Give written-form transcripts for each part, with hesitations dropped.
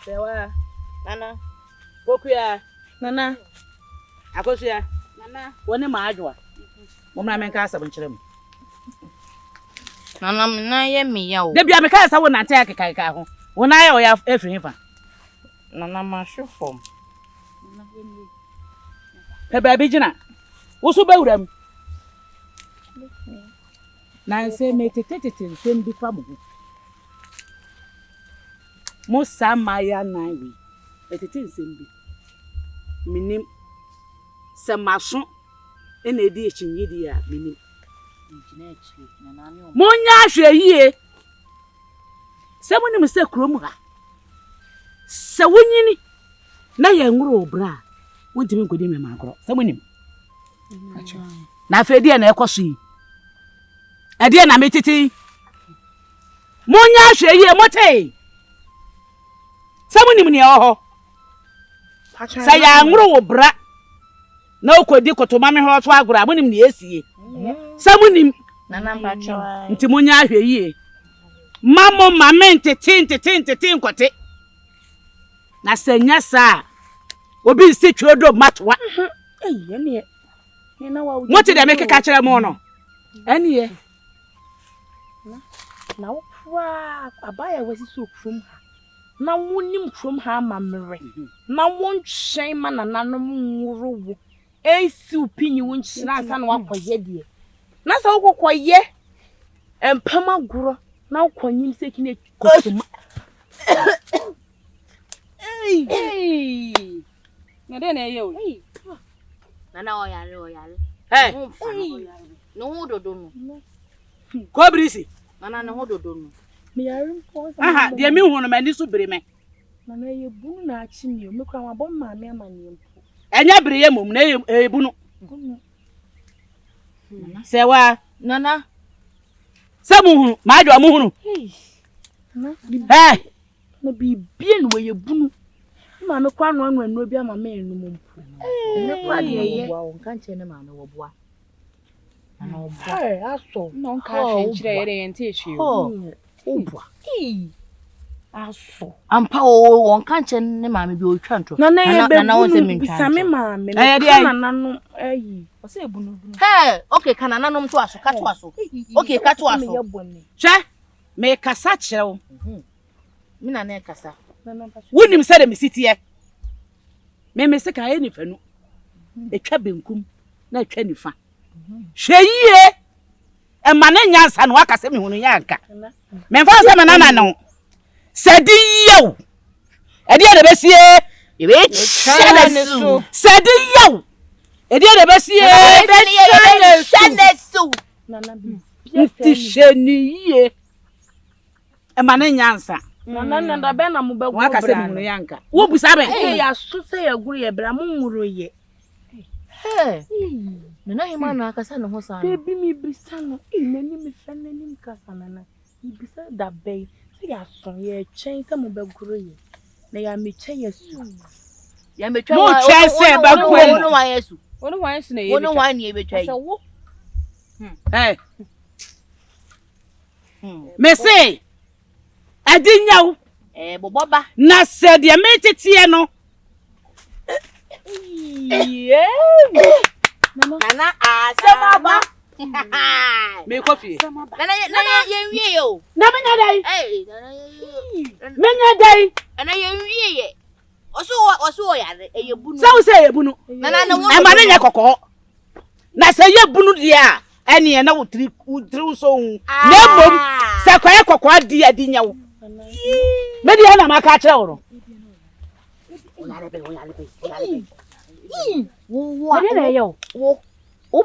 Sewa. Nana. Pokuya. Nana. Akosia. Nana. Wone ma adwa. Momna menka asem nkyerem. Nana na ye me ya o. De bia meka asa wo nante akeka ho. Wona ye o ya efrinfa. Nana ma hwefom. Pe ba bi gina. Wo so bewuram. Na nse metete nsem bi fa mo. Mo samaya nanwi. Metete nsem bi. Minim se maso ena edi echinyidi a minim. Monya ahwe yie. Se monim se krom ha. Se wonyini na ye nwuro obra. Wontimi nkodi me makro. Se monim. Na afedi na ekoso yi. Ade na metiti. Monya ahwe yie mote. Se monim ne ho. Sa ya nwuro obra. Na okodi kotoma me ho to agora monim ne esie. Samunim Nana mpacho. Nti monya ahwe yie. Mamo mamente tin kote. Na senya sa. Obi nsi twodo matwa. Ene. Na wa Mo ti de me keka kire mo no. Ene na wo kwa abaya wasi so krum ha. Na wonim krum ha amamre. Na wontwen ma nananom nworo. Esi upinyi wonchina asa na wakoye de. Na sa wokokoye empama guro na wokonyim sekine kotuma. Hey. Na de na ye o. Nana oyare. Hey. No hododo no. Kobrisi. Nana no hododo no. Me yare mpo. Aha, de mi hu no mani so bere me. Nana ye bunu na achi mi o. Me kwa ma bom ma me amane mpo. Enya bere ye mom na ebu no. Sewa. Nana. Samu ma adwa mu hunu. Eh. Na bibie no ye bunu. Ma me kwa no anwa bi ama me enu mpo. Ne kwa de ye. Wa nka nche ne ma me wo boa. Nana wo boa. Eh, aso. No nka hwe nchire ye de nte ehwe. Wo boa. Aso. Ampa wo nka nche ne ma me bi o twanto. Nana wo se me ntwanto. Bisame ma me. Nana no ayi. O se ebunu. Hey, okay, kana nanom to aso, ka to aso. Okay, ka to aso. Hwe, me kasa kirewo. Mi na na kasa. Wonim se de me sitie. Me se ka ye nifa nu. Etwa benkum na etwa nifa. Hwe yie. E ma na nyansa no aka se me hunu yanka. Me fa se me nana no. Sedi yo. E de na besie. E be chanesu. Sedi yo. E de na besie. E be chanesu. Nana bi. Nti hweniye. E ma na nyansa. Nana nda be na mo be go bra. Wa ka se me hunu yanka. Wo busa be. Eh ya so se ya guru ye bra mo nwuro ye. Hey. Nana hima na akasa no ho sa. Baby mi bisa no. Nani mi fa nani kasa nana. Mi bisa da be. Se ya so ye chen se mo be guru ye. Na ya me chen yesu. Ya me twa mo chen se ba guru. Ono wa yesu. Ono wa yesu na ye. Ono wa ni e be twa yi. Eh. Me say adinyaw. Boboba. Na se de metetie no. Yeah. Nana asema Me coffee. Nana ye wie yo. Na menya dai. Eh, nana ye. Menya dai. Nana ye wie ye. Oso yare ye bunu. Sa wo se ye bunu. Nana no. E ma nya kokko. Na se ye bunu dia ene na wo tri so hu. Na bom se kwaye kokko adi adinyaw. Me dia na maka kire wo no. Oyare be. Wo na ye wo. O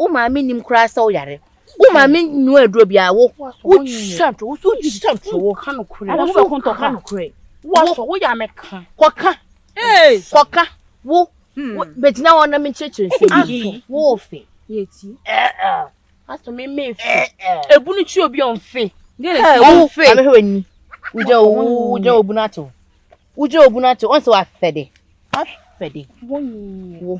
maame nim kra sa oyare. O maame nu aduro bia wo. Wo chanto, wo so chanto wo kanu kure. Wo so konto kanu kure. Wo so wo ya meka. Koka. Koka. Wo. Betina wona me chechire nse. Wo fe. Yeti. Aso me fe. Ebunu chi obi on fe. Wo fe. Ame hwe ni. Uja obunato. Onse wa fede. Afede. Wo.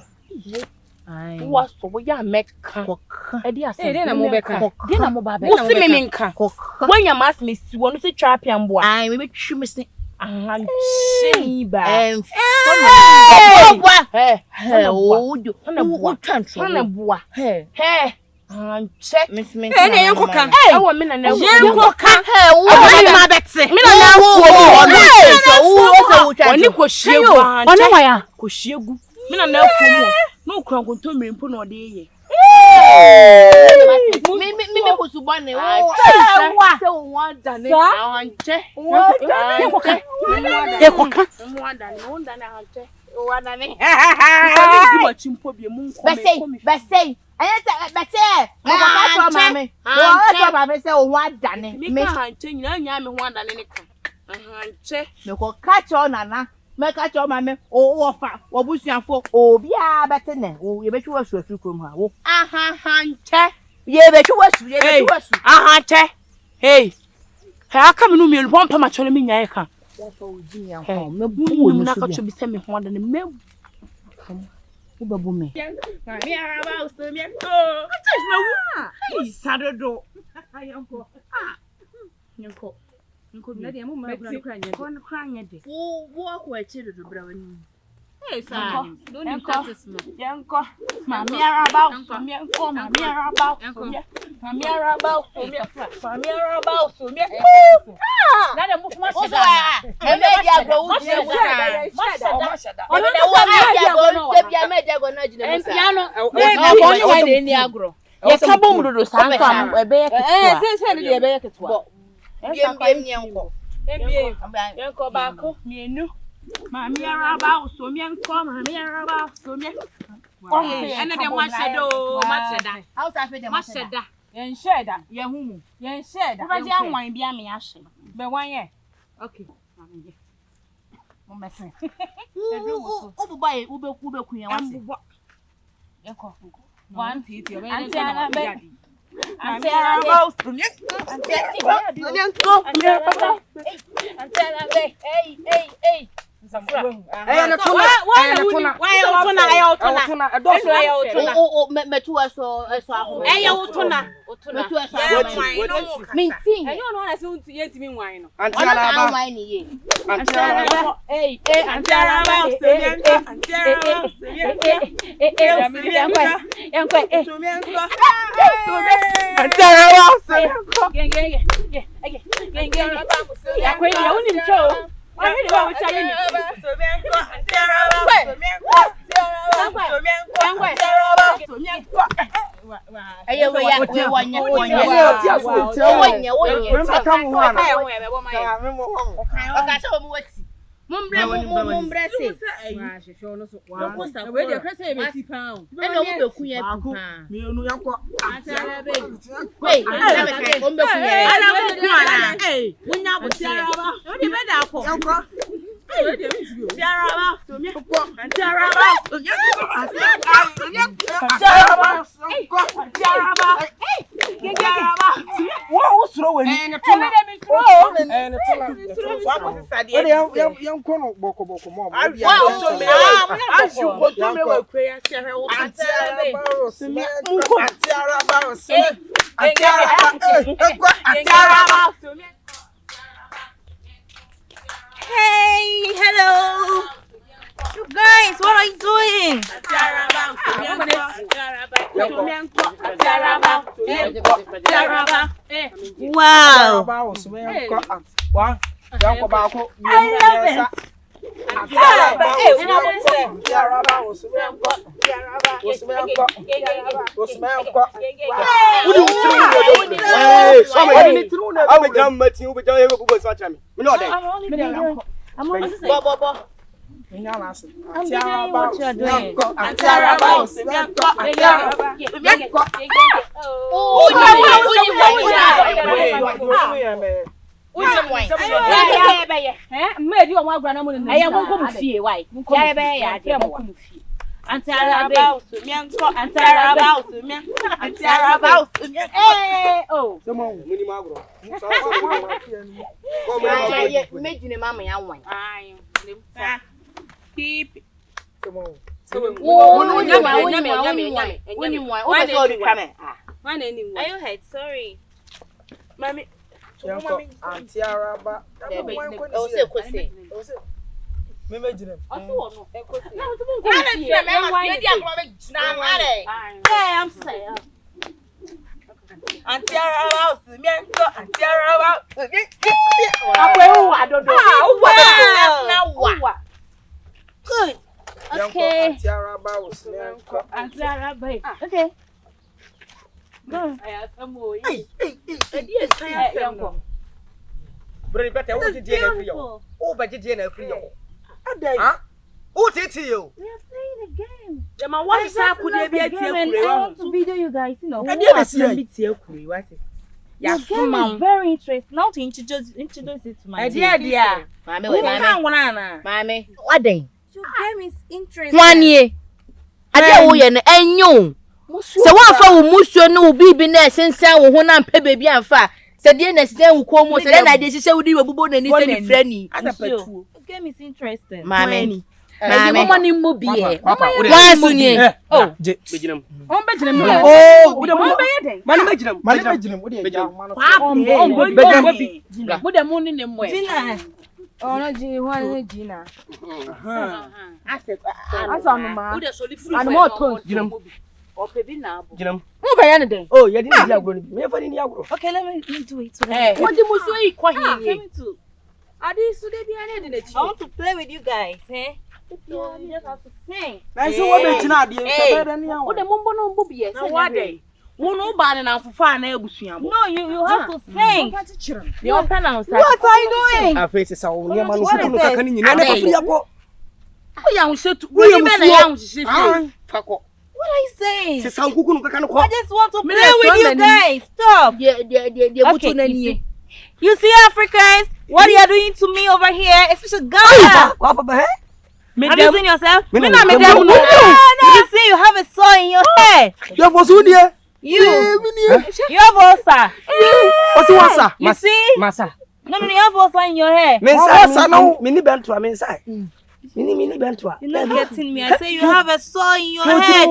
Wo so wo ya meka. Koka. E di ase. De na mo beka. De na mo ba beka. Wo si me nka. Wo nya mas me si wo no se twa pian boa. Ai me betwi me se. ahanche ba ahanche ene yenkoka ewo me na na yenkoka awani ma betse me na na fuo oni ko shiegu Ona waya. ko shiegu me na na fuo mu no kura nkonto mrimpo na ode ye me ko subane se won dane ahanche Yenkoka. Besei ayeta mame say o wa dane me ahanche nyina nya me ho dane ne ka ahanche me ko catch on nana me catch on mame o wo fa wo busuafo obi a bete ne o ye betwe wasu afi krom ha wo ahanche ye betwe wasu ahanche hey aka me no me lpo mpa ma chole me nya ka me bu wo ni na ka chobi se me ho dane me wo babu me mami araba so me ko touch me wu sadodo ayanko Nko na dia mo ma kra nya de wo ko eche dodo brawani don't you practice me yanko mami araba so me ko mami araba so me mami araba so me mami araba so me na de mo fuma sheda e me dia go wo je wo sheda o na wo me dia go te bia me dia go na jina mo sa piano o ni wa de ni agro ye ka bom dodo san so ebe ye ketua se de ebe ye ketua biem nyanko yanko baako mienu mami araba so me nko mami araba so me ene de ma sheda house afi de ma sheda yen sheda ye humu yen sheda ba ja wan bia me ahye be wan ye okay mami ye mo mesen u bu bae u be ku yan wase yanko one titi obe anti arabe anti araba so me hey Ayo na tuna metu eso aho ayo tuna metu eso aho mintin enyo no na se unti yentimi nwan no anti araba nwan ni ye anti araba anti araba Mumbre se. We dey press e be ti pound. E no wo be kunye pa. Me onu yanko Wait, na be kai o be kunye. ala be kunye eh munya bo tiaraba o di be da ko yanko we dey meet you tiaraba so me ko tiaraba so me tiaraba wo usuro we ni e ne tuna wa ko sade e yanko no boko mo wa o me ashu ko to me we kwe ya se he wo tiaraba so me tiaraba so me Hey, hello. You guys, what are you doing? Wow. I love it. Medi o agura na mo ni. Aya mo ko mu fie wai. Ya be ya de mo ko mu fie. Antaraba usumianko antaraba usumia antaraba usumia Oh somo muni magro ye mejine mama ya wan ai lemfa pipi somo are you head sorry mami Auntie Araba. Oh, say kwese. Meme Gynel. Also no. I'm saying. Auntie Araba, Auntie Araba. I don't know. Good. Okay. Auntie Araba was Auntie Araba. Okay. Go. I have some more. Hey. Uncle. But better what did you free? Oh, but did you free? Huh? Oh, it's you. We are playing a game. The man what is up with I want to video you guys, you know. I didn't see it. What is? Your game is very interesting. Now to introduce it to my Dear. Mami, Who wait, can mami. one? Mami, what then? Your game is interesting. 1 year. Ade wo ye no enyo. Se wa fa wo musuo no wo bibi na sensan wo ho na mpe baby amfa. Se de na sen wo komo se na de hihye wo di webubo na ni se ni frani. Your game is interesting. Mami. mama ni mo biye. Wa sunye. Oh, Beginam. on be jina mo. Oh, we Mo don't be yeden. Man, what do you Mo de mo ni ne mo. Gina. Oh no, Gina. Asa no ma. Wo de so li free. And more toast. O pe bi na abo. Ginam. Mo ba ya ne den. Oh, you didn't agro. Me fa ni agro. Okay, let me do it. Mo di mo so yi kwa hi. Adi so dey behind the I want to play with you guys, eh? You just have to sing. Na so what be tina ade so better ni Wo de mo mbo no mbo biye. Na what day? Wo no ba na fufa na ebusuan bo. No, you have to sing. The open na say. What are you doing? A face sa wo ni ma no What so is no this? kaka ni nyina na fa free akọ. Wo ya wo shetu. Wo ni be na ya wo hihye. Fakọ. What are you saying? Se san kuku no kaka no I ko. just want to play with you guys. Stop. De butu na ni. You see, Africans, what you are doing to me over here, especially Ghana. Kwa papa he? Have you seen yourself? Me No, na me dem. no. You see, you have a sore in your head. You for so die. You have ulcer. What's wasa? You see? Masa. No, you have ulcer in your hair. Me sa no, me ni bentua me inside. Me ni bentua. You're not getting me. I say you have a sore in your head.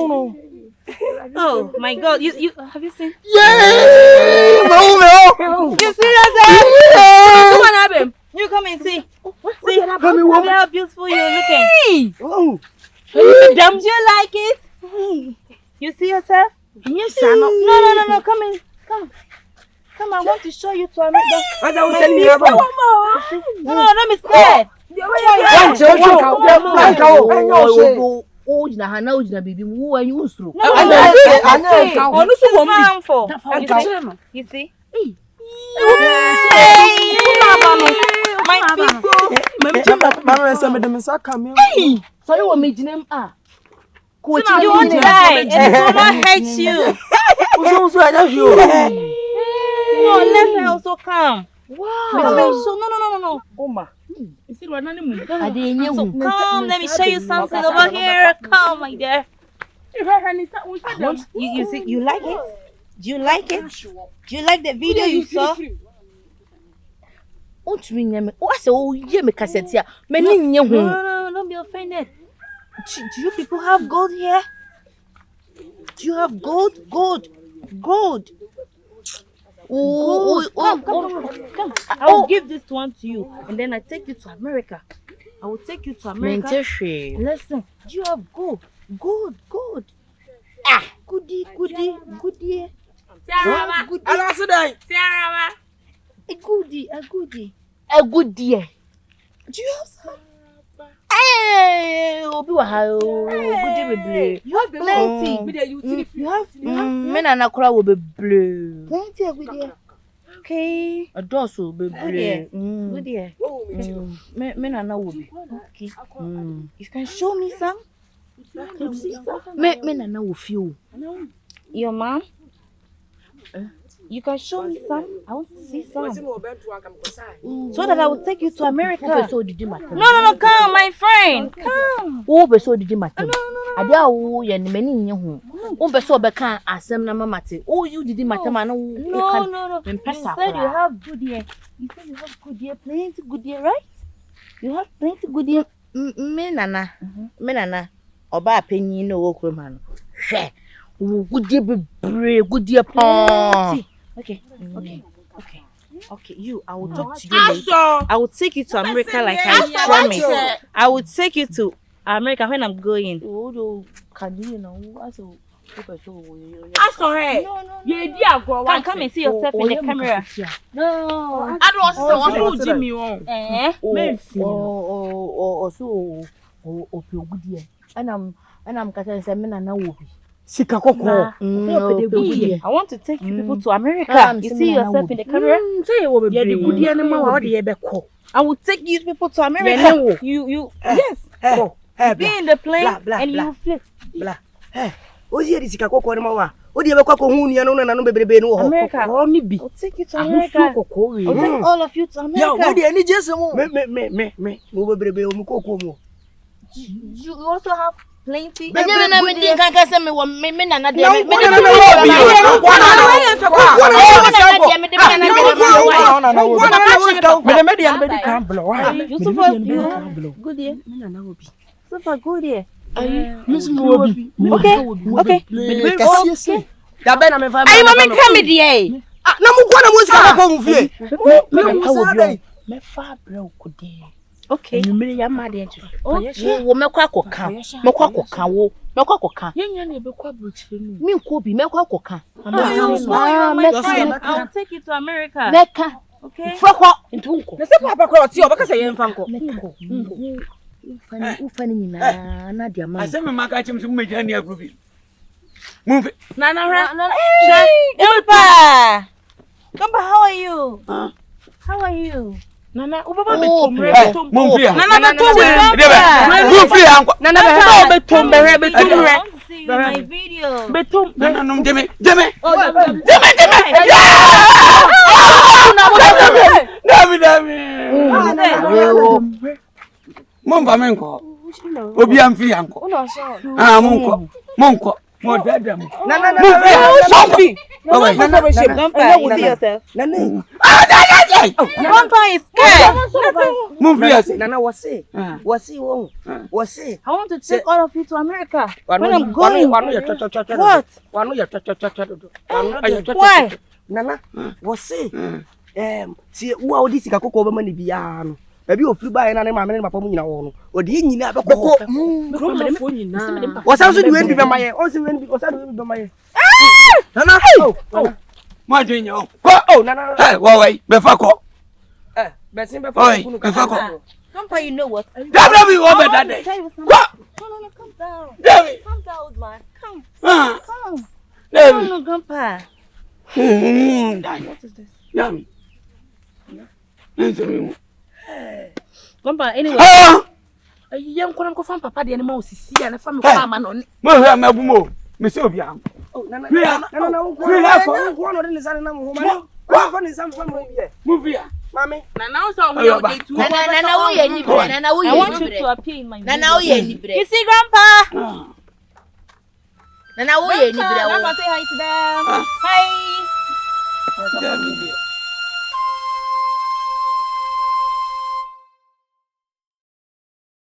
Oh my God! You have you seen? Yeah! No. You see yourself? Come on, Abim. You come and see. See how beautiful you're looking. Oh. Do you like it? You see yourself? Yes, No. Come in. Come. I want to show you to America. I will send me over. No, don't be scared. O jina hana o jina bibi mu anyi usuru. You see? Sorry wo me jina ah. Ko You won't die. It will not hurt you. No, let her also come. Wow. So no. Oma. Isi lo na ni mu. Ade enye hu. Come, let me show you something over here. Come, my dear. You see, you like it? Do you like it? Do you like the video you saw? O tumi nyame. O ase o ye me cassette a. Me ni nye hu. No, don't be offended. Do you people have gold here? Do you have gold? Gold. Come. I will give this one to you, and then I take you to America. I will take you to America. Listen, do you have gold? Gold. Ah, goodie. Tiarama. Ala so dai. Tiarama. A goodie. Do you have some? Hey, obi wa ha o. Goodie bebre. You have plenty. You have me na nakura wo bebre. Plenty of goodie. Okay. Adoso bebre. Goodie. Me na na wo be. Okay. You can show me some. Can you see some? Me na na wo fi o. Your mom? You can show me some. I want to see some. So that I will take you to America. No, come, my friend. Come. Wo be so didi matem. Ade a wo ye ne mani nye hu. Wo be so be kan asem na mama te. O you didi matem ana wo. No. You said you have good ear. Plenty good ear, right? You have plenty good ear. Me nana. Oba apenyi no wo krom ha no. Hwe. Wo gudie bebre, gudie pa. Okay. Okay, I will talk to you later. I will take you to America like I promised. I will take you to America when I'm going. Can you know? I saw her. No. Come and see yourself in the camera. No. I don't want to Jimmy on. And I'm cutting some men and no. I want to take you people to America. You see yourself in the camera? I will take you people to America. You yes. Be in the plane and you flip. America. I'll take you to America. I'll take all of you to America. You also have plenty. Okay. You may am mad into. Oh, I'll take you to America. Okay. How are you? How are you? Nana, Grandpa is scared. Nana, what's it? I want to take all of you to America. When I'm going. What? Why? Nana, what's it? See, who are these Coco money beyond? Maybe you flew by and I'm a papa, or the Indian Abaco. What's else do you be my also because I don't know my. Nana, oh, my junior. Oh, Nana, why, Befako. Grandpa, you know what? That be over that day. What? No, come down. Calm down, old man. Come. No, Grandpa. What is this? Yummy. Grandpa, anyway. A young one go from Papa the animals see and a family man on. Well, Miss Obiam. Oh, Nana, one of the move here. Mammy, I want you to appear in my video. You see, Grandpa? Grandpa, say hi to them. Hi.